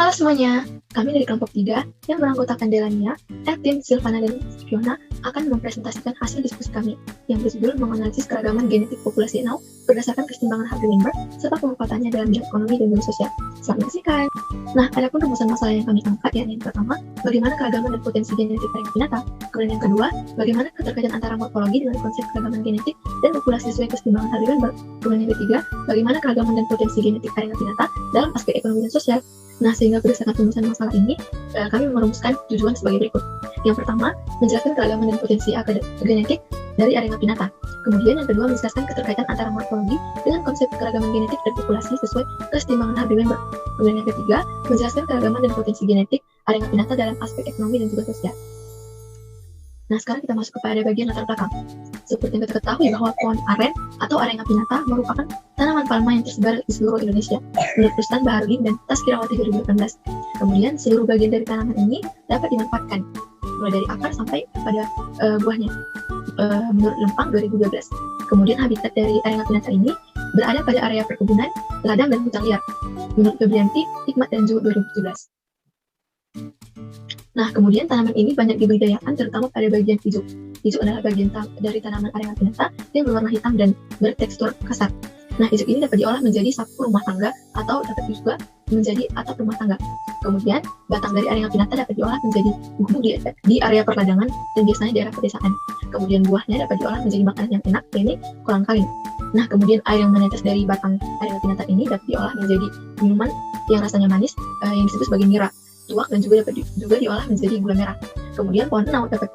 Halo semuanya, kami dari kelompok 3 yang beranggotakan Delania, Eltin, Silvana, dan Fiona akan mempresentasikan hasil diskusi kami yang berjudul menganalisis keragaman genetik populasi Enau berdasarkan kesetimbangan Hardy-Weinberg serta pemanfaatannya dalam bidang ekonomi dan bidang sosial. Selamat menyaksikan. Nah, adapun rumusan masalah yang kami angkat yakni yang pertama, bagaimana keragaman dan potensi genetik Arenga Pinata. Kemudian yang kedua, bagaimana keterkaitan antara morfologi dengan konsep keragaman genetik dan populasi sesuai kesetimbangan Hardy-Weinberg. Kemudian yang ketiga, bagaimana keragaman dan potensi genetik Arenga Pinata dalam aspek ekonomi dan sosial. Nah, sehingga berdasarkan rumusan masalah ini, kami merumuskan tujuan sebagai berikut. Yang pertama, menjelaskan keragaman dan potensi genetik dari Arenga Pinata. Kemudian yang kedua, menjelaskan keterkaitan antara morfologi dengan konsep keragaman genetik dan populasi sesuai kesetimbangan Hardy-Weinberg. Kemudian yang ketiga, menjelaskan keragaman dan potensi genetik Arenga Pinata dalam aspek ekonomi dan juga sosial. Nah, sekarang kita masuk kepada bagian latar belakang. Seperti yang kita ketahui bahwa pohon aren atau Arenga Pinata merupakan tanaman palma yang tersebar di seluruh Indonesia menurut Rustan Baharudin dan Taskirawati 2018. Kemudian seluruh bagian dari tanaman ini dapat dimanfaatkan, mulai dari akar sampai pada buahnya, menurut Lempang 2012. Kemudian habitat dari Arenga Pinata ini berada pada area perkebunan, ladang, dan hutan liar, menurut Febrianti, Hikmat, dan Zul 2017. Nah, kemudian tanaman ini banyak dibudidayakan terutama pada bagian hijau. Hijau adalah bagian dari tanaman Arenga Pinata yang berwarna hitam dan bertekstur kasar. Nah, hijau ini dapat diolah menjadi sapu rumah tangga atau dapat juga menjadi atap rumah tangga. Kemudian, batang dari Arenga Pinata dapat diolah menjadi bumbu di area perladangan dan biasanya daerah pedesaan. Kemudian buahnya dapat diolah menjadi makanan yang enak, yakni kolang kaling. Nah, kemudian air yang menetes dari batang Arenga Pinata ini dapat diolah menjadi minuman yang rasanya manis yang disebut sebagai nira, tuak, dan juga dapat diolah menjadi gula merah. Kemudian pohon Enau dapat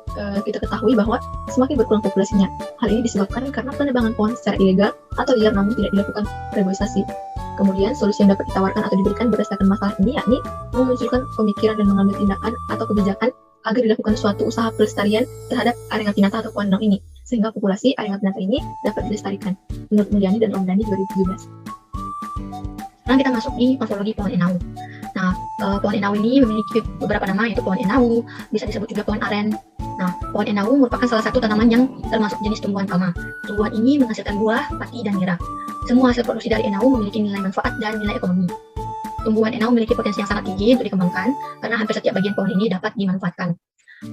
kita ketahui bahwa semakin berkurang populasinya. Hal ini disebabkan karena penebangan pohon secara ilegal atau liar namun tidak dilakukan reboisasi. Kemudian solusi yang dapat ditawarkan atau diberikan berdasarkan masalah ini yakni memunculkan pemikiran dan mengambil tindakan atau kebijakan agar dilakukan suatu usaha pelestarian terhadap Arenga Pinata atau pohon Enau ini, sehingga populasi Arenga Pinata ini dapat dilestarikan, menurut Mulyani dan Romdani 2017. Sekarang kita masuk di morfologi pohon Enau. Nah, pohon Enau ini memiliki beberapa nama, yaitu pohon Enau, bisa disebut juga pohon aren. Nah, pohon Enau merupakan salah satu tanaman yang termasuk jenis tumbuhan palma. Tumbuhan ini menghasilkan buah, pati, dan nira. Semua hasil produksi dari Enau memiliki nilai manfaat dan nilai ekonomi. Tumbuhan Enau memiliki potensi yang sangat tinggi untuk dikembangkan, karena hampir setiap bagian pohon ini dapat dimanfaatkan.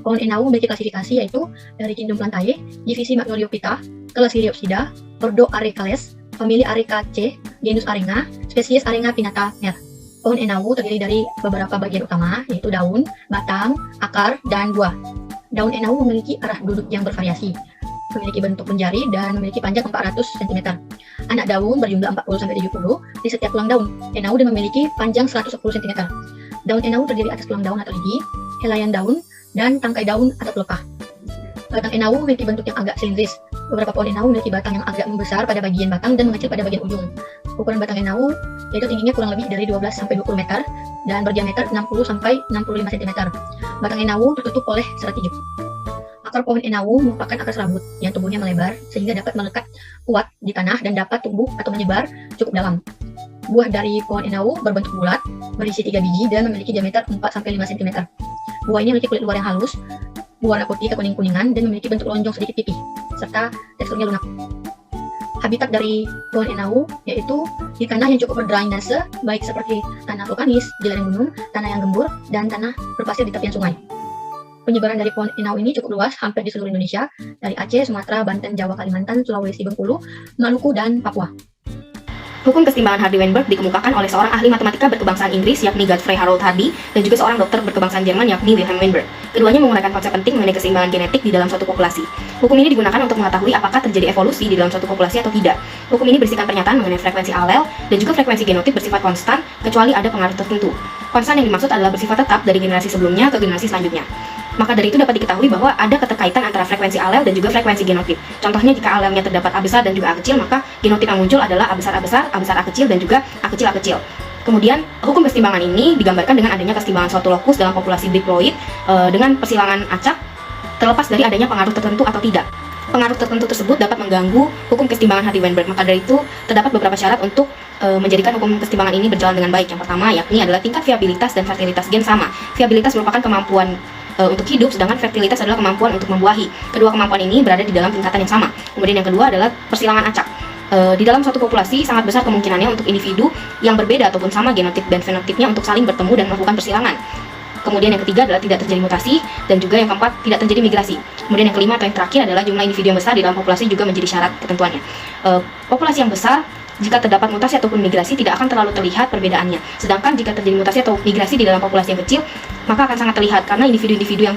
Pohon Enau memiliki klasifikasi yaitu dari Kingdom Plantae, divisi Magnoliophyta, kelas Liriopsida, ordo Arecales, famili Arecaceae, genus Arenga, spesies Arenga Pinata mer. Pohon Enau terdiri dari beberapa bagian utama, yaitu daun, batang, akar, dan buah. Daun Enau memiliki arah duduk yang bervariasi, memiliki bentuk menjari, dan memiliki panjang 400 cm. Anak daun berjumlah 40-70 di setiap tulang daun Enau dan memiliki panjang 110 cm. Daun Enau terdiri atas tulang daun atau lidi, helaian daun, dan tangkai daun atau pelepah. Batang Enau memiliki bentuk yang agak silindris. Beberapa pohon Enau memiliki batang yang agak membesar pada bagian batang dan mengecil pada bagian ujung. Ukuran batang Enau yaitu tingginya kurang lebih dari 12-20 meter dan berdiameter 60-65 cm. Batang Enau tertutup oleh serat hijau. Akar pohon Enau merupakan akar serabut yang tumbuhnya melebar sehingga dapat melekat kuat di tanah dan dapat tumbuh atau menyebar cukup dalam. Buah dari pohon Enau berbentuk bulat, berisi 3 biji dan memiliki diameter 4-5 cm. Buah ini memiliki kulit luar yang halus, berwarna putih ke kuning-kuningan, dan memiliki bentuk lonjong sedikit pipih, serta teksturnya lunak. Habitat dari pohon Enau yaitu di tanah yang cukup berdrainase, baik seperti tanah vulkanis, di lereng gunung, tanah yang gembur, dan tanah berpasir di tepian sungai. Penyebaran dari pohon Enau ini cukup luas, hampir di seluruh Indonesia, dari Aceh, Sumatera, Banten, Jawa, Kalimantan, Sulawesi, Bengkulu, Maluku, dan Papua. Hukum kesetimbangan Hardy-Weinberg dikemukakan oleh seorang ahli matematika berkebangsaan Inggris yakni Godfrey Harold Hardy dan juga seorang dokter berkebangsaan Jerman yakni Wilhelm Weinberg. Keduanya menggunakan konsep penting mengenai keseimbangan genetik di dalam suatu populasi. Hukum ini digunakan untuk mengetahui apakah terjadi evolusi di dalam suatu populasi atau tidak. Hukum ini berisikan pernyataan mengenai frekuensi alel dan juga frekuensi genotip bersifat konstan kecuali ada pengaruh tertentu. Konstan yang dimaksud adalah bersifat tetap dari generasi sebelumnya ke generasi selanjutnya. Maka dari itu dapat diketahui bahwa ada keterkaitan antara frekuensi alel dan juga frekuensi genotip. Contohnya jika alelnya terdapat A besar dan juga A kecil, maka genotip yang muncul adalah A besar A besar, A besar A kecil, dan juga A kecil A kecil. Kemudian, hukum kesetimbangan ini digambarkan dengan adanya kesetimbangan suatu lokus dalam populasi diploid dengan persilangan acak terlepas dari adanya pengaruh tertentu atau tidak. Pengaruh tertentu tersebut dapat mengganggu hukum kesetimbangan Hardy-Weinberg. Maka dari itu, terdapat beberapa syarat untuk menjadikan hukum kesetimbangan ini berjalan dengan baik. Yang pertama yakni adalah tingkat viabilitas dan fertilitas gen sama. Viabilitas merupakan kemampuan untuk hidup, sedangkan fertilitas adalah kemampuan untuk membuahi. Kedua kemampuan ini berada di dalam tingkatan yang sama. Kemudian yang kedua adalah persilangan acak. Di dalam suatu populasi sangat besar kemungkinannya untuk individu yang berbeda ataupun sama genotip dan fenotipnya untuk saling bertemu dan melakukan persilangan. Kemudian yang ketiga adalah tidak terjadi mutasi, dan juga yang keempat tidak terjadi migrasi. Kemudian yang kelima atau yang terakhir adalah jumlah individu yang besar di dalam populasi juga menjadi syarat ketentuannya. Populasi yang besar, jika terdapat mutasi ataupun migrasi, tidak akan terlalu terlihat perbedaannya. Sedangkan jika terjadi mutasi atau migrasi di dalam populasi yang kecil, maka akan sangat terlihat karena individu-individu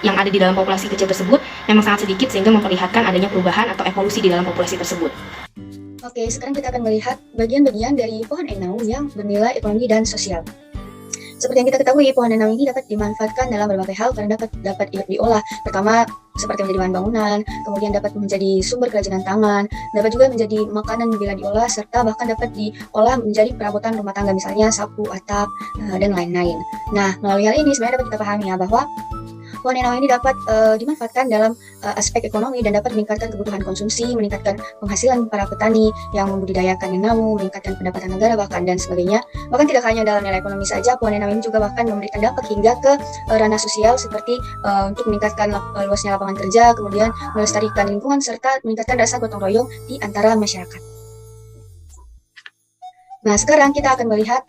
yang ada di dalam populasi kecil tersebut memang sangat sedikit sehingga memperlihatkan adanya perubahan atau evolusi di dalam populasi tersebut. Oke, sekarang kita akan melihat bagian-bagian dari pohon enau yang bernilai ekonomi dan sosial. Seperti yang kita ketahui, pohon enau ini dapat dimanfaatkan dalam berbagai hal karena dapat diolah. Pertama, seperti menjadi bahan bangunan, kemudian dapat menjadi sumber kerajinan tangan, dapat juga menjadi makanan bila diolah, serta bahkan dapat diolah menjadi perabotan rumah tangga, misalnya sapu, atap, dan lain-lain. Nah, melalui hal ini sebenarnya dapat kita pahami ya bahwa pohon enau ini dapat dimanfaatkan dalam aspek ekonomi dan dapat meningkatkan kebutuhan konsumsi, meningkatkan penghasilan para petani yang membudidayakan enau, meningkatkan pendapatan negara bahkan dan sebagainya. Bahkan tidak hanya dalam nilai ekonomi saja, pohon enau ini juga bahkan memberikan dampak hingga ke ranah sosial seperti untuk meningkatkan luasnya lapangan kerja, kemudian melestarikan lingkungan serta meningkatkan rasa gotong royong di antara masyarakat. Nah, sekarang kita akan melihat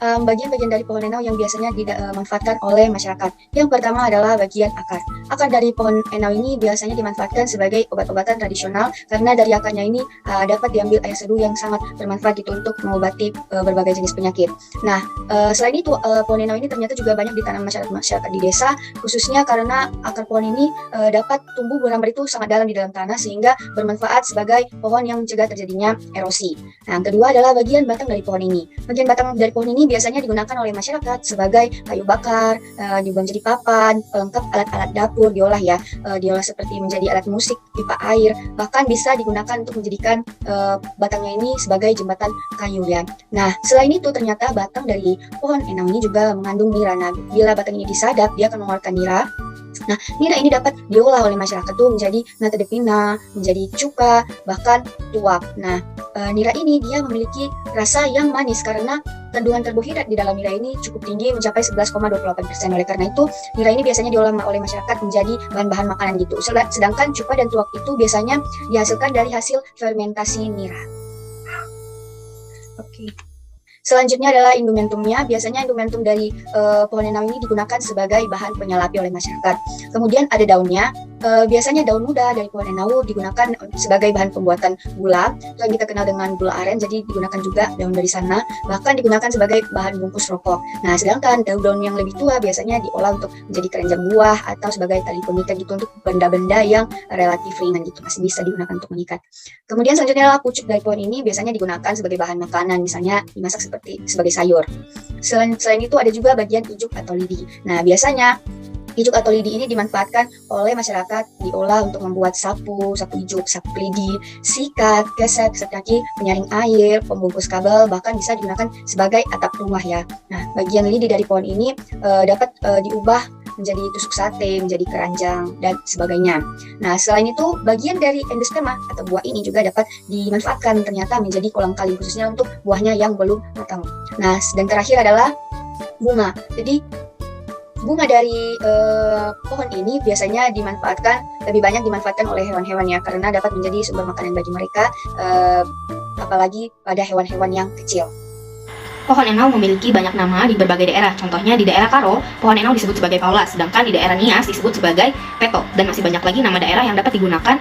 bagian-bagian dari pohon enau yang biasanya dimanfaatkan oleh masyarakat. Yang pertama adalah bagian akar. Akar dari pohon enau ini biasanya dimanfaatkan sebagai obat-obatan tradisional karena dari akarnya ini dapat diambil air seduh yang sangat bermanfaat gitu untuk mengobati berbagai jenis penyakit. Nah, selain itu pohon enau ini ternyata juga banyak ditanam masyarakat di desa, khususnya karena akar pohon ini dapat tumbuh berambar itu sangat dalam di dalam tanah sehingga bermanfaat sebagai pohon yang mencegah terjadinya erosi. Nah, yang kedua adalah bagian batang dari pohon ini. Bagian batang dari pohon ini biasanya digunakan oleh masyarakat sebagai kayu bakar, juga menjadi papan, pelengkap alat-alat dapur diolah ya, diolah seperti menjadi alat musik, pipa air, bahkan bisa digunakan untuk menjadikan batangnya ini sebagai jembatan kayu ya. Nah, selain itu ternyata batang dari pohon enau ini juga mengandung nira. Nah, bila batang ini disadap, dia akan mengeluarkan nira. Nah, nira ini dapat diolah oleh masyarakat tuh menjadi nata de pina, menjadi cuka, bahkan tuak. Nah, nira ini dia memiliki rasa yang manis karena kandungan karbohidrat di dalam nira ini cukup tinggi, mencapai 11,28%. Oleh karena itu, nira ini biasanya diolah oleh masyarakat menjadi bahan-bahan makanan gitu. Sedangkan cuka dan tuak itu biasanya dihasilkan dari hasil fermentasi nira. Oke. Selanjutnya adalah indumentumnya. Biasanya indumentum dari pohon enau ini digunakan sebagai bahan penyalapi oleh masyarakat. Kemudian ada daunnya. Biasanya daun muda dari pohon enau digunakan sebagai bahan pembuatan gula, yang kita kenal dengan gula aren. Jadi digunakan juga daun dari sana, bahkan digunakan sebagai bahan bungkus rokok. Nah, sedangkan daun-daun yang lebih tua biasanya diolah untuk menjadi keranjang buah atau sebagai tali pengikat gitu untuk benda-benda yang relatif ringan gitu, masih bisa digunakan untuk mengikat. Kemudian selanjutnya adalah pucuk dari pohon ini biasanya digunakan sebagai bahan makanan, misalnya dimasak sebagai sayur. Selain itu ada juga bagian ijuk atau lidi. Nah, biasanya ijuk atau lidi ini dimanfaatkan oleh masyarakat, diolah untuk membuat sapu ijuk, sapu lidi, sikat, gesek, serta penyaring air, pembungkus kabel, bahkan bisa digunakan sebagai atap rumah ya. Nah, bagian lidi dari pohon ini dapat diubah menjadi tusuk sate, menjadi keranjang, dan sebagainya. Nah, selain itu, bagian dari endosperma atau buah ini juga dapat dimanfaatkan ternyata menjadi kolang kaling, khususnya untuk buahnya yang belum matang. Nah, dan terakhir adalah bunga. Jadi, bunga dari pohon ini biasanya lebih banyak dimanfaatkan oleh hewan-hewan ya, karena dapat menjadi sumber makanan bagi mereka, apalagi pada hewan-hewan yang kecil. Pohon enau memiliki banyak nama di berbagai daerah. Contohnya di daerah Karo, pohon enau disebut sebagai Paula, sedangkan di daerah Nias disebut sebagai Peto, dan masih banyak lagi nama daerah yang dapat digunakan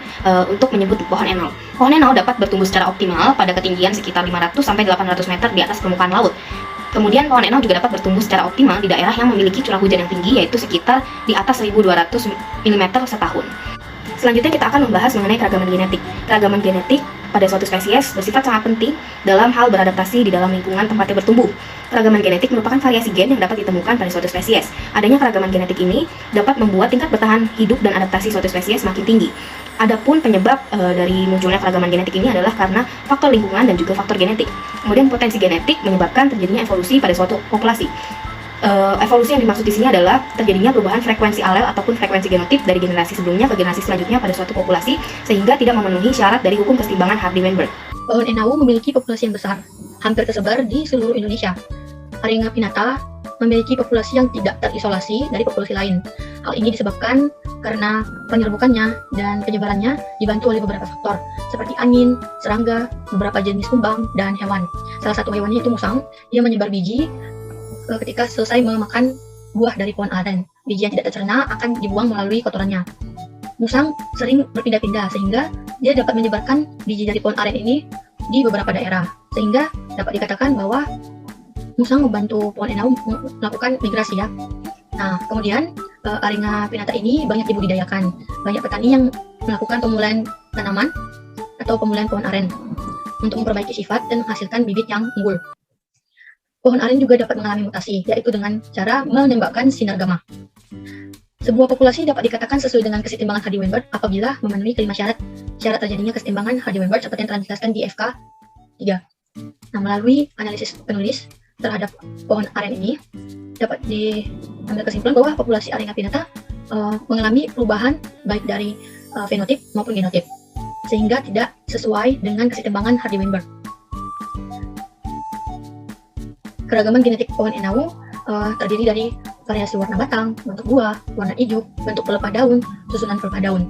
untuk menyebut pohon enau. Pohon enau dapat bertumbuh secara optimal pada ketinggian sekitar 500-800 meter di atas permukaan laut. Kemudian pohon enau juga dapat bertumbuh secara optimal di daerah yang memiliki curah hujan yang tinggi, yaitu sekitar di atas 1.200 mm setahun. Selanjutnya kita akan membahas mengenai keragaman genetik. Keragaman genetik pada suatu spesies bersifat sangat penting dalam hal beradaptasi di dalam lingkungan tempatnya bertumbuh. Keragaman genetik merupakan variasi gen yang dapat ditemukan pada suatu spesies. Adanya keragaman genetik ini dapat membuat tingkat bertahan hidup dan adaptasi suatu spesies makin tinggi. Adapun penyebab dari munculnya keragaman genetik ini adalah karena faktor lingkungan dan juga faktor genetik. Kemudian potensi genetik menyebabkan terjadinya evolusi pada suatu populasi. Evolusi yang dimaksud di sini adalah terjadinya perubahan frekuensi alel ataupun frekuensi genotip dari generasi sebelumnya ke generasi selanjutnya pada suatu populasi sehingga tidak memenuhi syarat dari hukum keseimbangan Hardy-Weinberg. Pohon enau memiliki populasi yang besar, hampir tersebar di seluruh Indonesia. Haringa pinnata memiliki populasi yang tidak terisolasi dari populasi lain. Hal ini disebabkan karena penyerbukannya dan penyebarannya dibantu oleh beberapa faktor seperti angin, serangga, beberapa jenis kumbang, dan hewan. Salah satu hewannya itu musang. Dia menyebar biji ketika selesai memakan buah dari pohon aren. Biji yang tidak tercerna akan dibuang melalui kotorannya. Musang sering berpindah-pindah sehingga dia dapat menyebarkan biji dari pohon aren ini di beberapa daerah, sehingga dapat dikatakan bahwa musang membantu pohon enau melakukan migrasi ya. Nah, kemudian Aringa pinnata ini banyak dibudidayakan. Banyak petani yang melakukan pemulahan tanaman atau pemulahan pohon aren untuk memperbaiki sifat dan menghasilkan bibit yang unggul. Pohon aren juga dapat mengalami mutasi, yaitu dengan cara menembakkan sinar gamma. Sebuah populasi dapat dikatakan sesuai dengan kesetimbangan Hardy-Weinberg apabila memenuhi kelima syarat terjadinya kesetimbangan Hardy-Weinberg seperti yang telah dijelaskan di FK 3. Nah, melalui analisis penulis terhadap pohon aren ini, dapat diambil kesimpulan bahwa populasi Aringa pinnata mengalami perubahan baik dari fenotip maupun genotip, sehingga tidak sesuai dengan kesetimbangan Hardy-Weinberg. Keragaman genetik pohon enau terdiri dari variasi warna batang, bentuk buah, warna hijau, bentuk pelepah daun, susunan pelepah daun.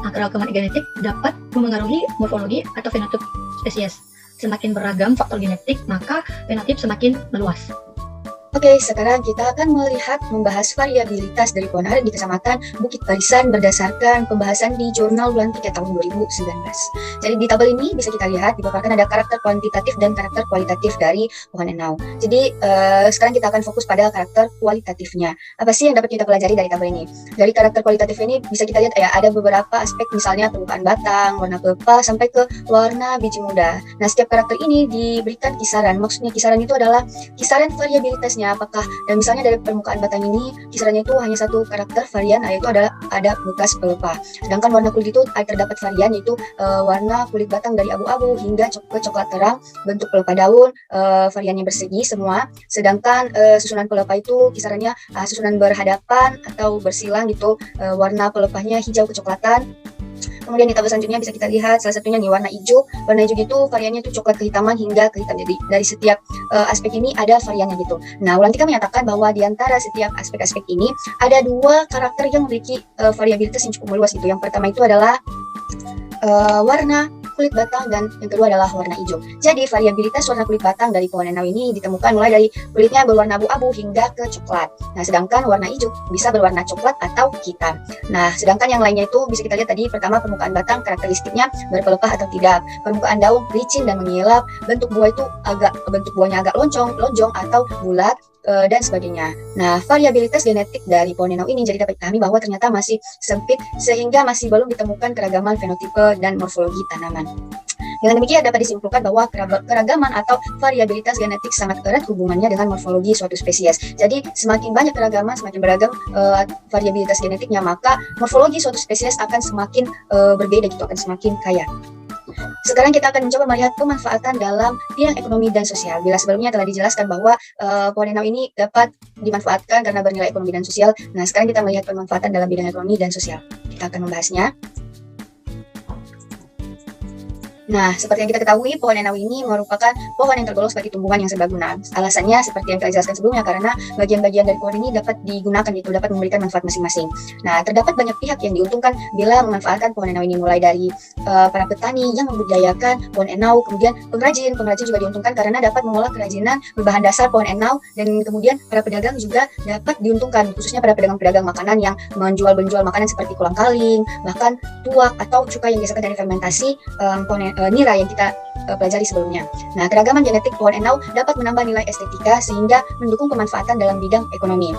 Nah, keragaman genetik dapat memengaruhi morfologi atau fenotip spesies. Semakin beragam faktor genetik, maka fenotip semakin meluas. Oke, sekarang kita akan membahas variabilitas dari pohon aren di Kecamatan Bukit Barisan berdasarkan pembahasan di Jurnal Bulan 3 tahun 2019. Jadi di tabel ini bisa kita lihat dipaparkan ada karakter kuantitatif dan karakter kualitatif dari pohon enau. Jadi sekarang kita akan fokus pada karakter kualitatifnya. Apa sih yang dapat kita pelajari dari tabel ini? Dari karakter kualitatif ini bisa kita lihat ya, ada beberapa aspek misalnya permukaan batang, warna pelepah, sampai ke warna biji muda. Nah, setiap karakter ini diberikan kisaran. Maksudnya kisaran itu adalah kisaran variabilitasnya. Apakah dan misalnya dari permukaan batang ini kisarannya itu hanya satu karakter varian, yaitu adalah ada bekas pelepah. Sedangkan warna kulit itu terdapat varian, yaitu warna kulit batang dari abu-abu hingga ke coklat terang, bentuk pelepah daun variannya bersegi semua. Sedangkan susunan pelepah itu kisarannya susunan berhadapan atau bersilang gitu, warna pelepahnya hijau kecoklatan. Kemudian di tabel selanjutnya bisa kita lihat salah satunya nih warna hijau. Warna hijau itu variannya itu coklat kehitaman hingga kehitam. Jadi dari setiap aspek ini ada variannya gitu. Nah, Ulantika menyatakan bahwa di antara setiap aspek-aspek ini ada dua karakter yang memiliki variabilitas yang cukup meluas gitu. Yang pertama itu adalah warna kulit batang dan yang kedua adalah warna hijau. Jadi variabilitas warna kulit batang dari pohon enau ini ditemukan mulai dari kulitnya berwarna abu-abu hingga ke coklat. Nah, sedangkan warna hijau bisa berwarna coklat atau hitam. Nah, sedangkan yang lainnya itu bisa kita lihat tadi, pertama permukaan batang karakteristiknya berpelepah atau tidak. Permukaan daun licin dan mengilap. Bentuk buahnya agak lonjong atau bulat. Dan sebagainya. Nah, variabilitas genetik dari pohon enau ini jadi dapat dipahami bahwa ternyata masih sempit sehingga masih belum ditemukan keragaman fenotipe dan morfologi tanaman. Dengan demikian dapat disimpulkan bahwa keragaman atau variabilitas genetik sangat erat hubungannya dengan morfologi suatu spesies. Jadi semakin banyak keragaman, semakin beragam variabilitas genetiknya, maka morfologi suatu spesies akan semakin berbeda gitu, akan semakin kaya. Sekarang kita akan mencoba melihat pemanfaatan dalam bidang ekonomi dan sosial. Bila sebelumnya telah dijelaskan bahwa pohon enau ini dapat dimanfaatkan karena bernilai ekonomi dan sosial. Nah, sekarang kita melihat pemanfaatan dalam bidang ekonomi dan sosial. Kita akan membahasnya. Nah, seperti yang kita ketahui, pohon enau ini merupakan pohon yang tergolong sebagai tumbuhan yang serbaguna. Alasannya seperti yang kita jelaskan sebelumnya, karena bagian-bagian dari pohon ini dapat digunakan gitu, dapat memberikan manfaat masing-masing. Nah, terdapat banyak pihak yang diuntungkan bila memanfaatkan pohon enau ini, mulai dari para petani yang membudidayakan pohon enau, kemudian pengrajin juga diuntungkan karena dapat mengolah kerajinan berbahan dasar pohon enau, dan kemudian para pedagang juga dapat diuntungkan, khususnya para pedagang-pedagang makanan yang menjual makanan seperti kolang-kaling, bahkan tuak atau cukai yang dihasilkan dari fermentasi nira yang kita pelajari sebelumnya. Nah, keragaman genetik pohon enau dapat menambah nilai estetika sehingga mendukung pemanfaatan dalam bidang ekonomi.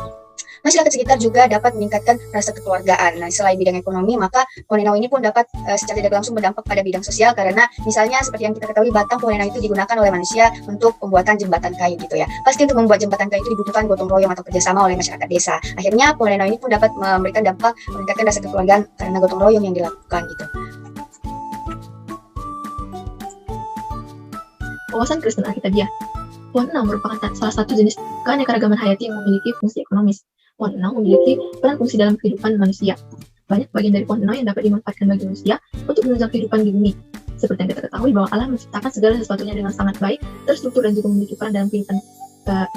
Masyarakat sekitar juga dapat meningkatkan rasa kekeluargaan. Nah, selain bidang ekonomi, maka pohon enau ini pun dapat secara tidak langsung berdampak pada bidang sosial, karena misalnya seperti yang kita ketahui, batang pohon enau itu digunakan oleh manusia untuk pembuatan jembatan kayu gitu ya. Pasti untuk membuat jembatan kayu itu dibutuhkan gotong royong atau kerjasama oleh masyarakat desa. Akhirnya pohon enau ini pun dapat memberikan dampak meningkatkan rasa kekeluargaan karena gotong royong yang dilakukan gitu. Wawasan Kristen Alkitabiah. Pohon enau merupakan salah satu jenis keanekaragaman hayati yang memiliki fungsi ekonomis. Pohon enau memiliki peran fungsi dalam kehidupan manusia. Banyak bagian dari pohon enau yang dapat dimanfaatkan bagi manusia untuk menunjang kehidupan di bumi. Seperti yang kita ketahui bahwa Allah menciptakan segala sesuatunya dengan sangat baik, terstruktur dan juga memiliki peran dalam kehidupan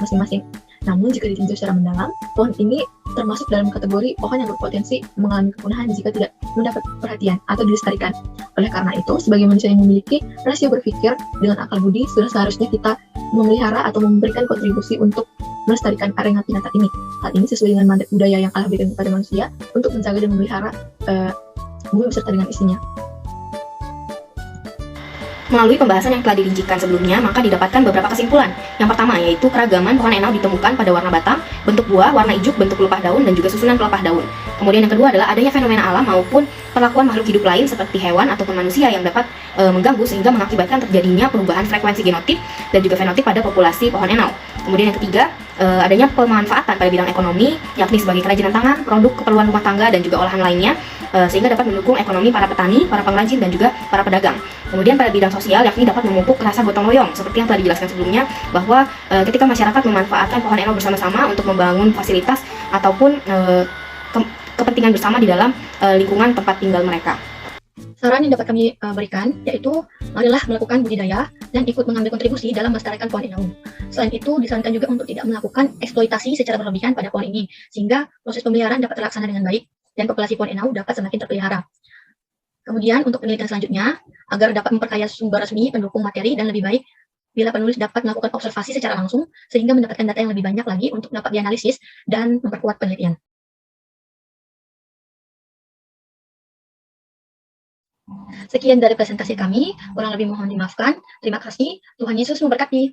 masing-masing. Namun jika ditinjau secara mendalam, pohon ini termasuk dalam kategori pohon yang berpotensi mengalami kepunahan jika tidak mendapat perhatian atau dilestarikan. Oleh karena itu, sebagai manusia yang memiliki rasio berpikir dengan akal budi, sudah seharusnya kita memelihara atau memberikan kontribusi untuk melestarikan area binatang ini. Hal ini sesuai dengan mandat budaya yang Allah berikan kepada manusia untuk menjaga dan memelihara bumi beserta dengan isinya. Melalui pembahasan yang telah dirincikan sebelumnya, maka didapatkan beberapa kesimpulan. Yang pertama yaitu keragaman pohon enau ditemukan pada warna batang, bentuk buah, warna ijuk, bentuk pelepah daun, dan juga susunan pelepah daun. Kemudian yang kedua adalah adanya fenomena alam maupun perlakuan makhluk hidup lain seperti hewan ataupun manusia yang dapat mengganggu sehingga mengakibatkan terjadinya perubahan frekuensi genotip dan juga fenotip pada populasi pohon enau. Kemudian yang ketiga, adanya pemanfaatan pada bidang ekonomi, yakni sebagai kerajinan tangan, produk keperluan rumah tangga, dan juga olahan lainnya, sehingga dapat mendukung ekonomi para petani, para pengrajin, dan juga para pedagang. Kemudian pada bidang sosial, yakni dapat memupuk rasa gotong royong, seperti yang telah dijelaskan sebelumnya, bahwa ketika masyarakat memanfaatkan pohon enau bersama-sama untuk membangun fasilitas ataupun kepentingan bersama di dalam lingkungan tempat tinggal mereka. Saran yang dapat kami berikan yaitu marilah melakukan budidaya dan ikut mengambil kontribusi dalam melestarikan pohon enau. Selain itu, disarankan juga untuk tidak melakukan eksploitasi secara berlebihan pada pohon ini, sehingga proses pemeliharaan dapat terlaksana dengan baik dan populasi pohon enau dapat semakin terpelihara. Kemudian untuk penelitian selanjutnya, agar dapat memperkaya sumber resmi pendukung materi dan lebih baik, bila penulis dapat melakukan observasi secara langsung, sehingga mendapatkan data yang lebih banyak lagi untuk dapat dianalisis dan memperkuat penelitian. Sekian dari presentasi kami, kurang lebih mohon dimaafkan. Terima kasih, Tuhan Yesus memberkati.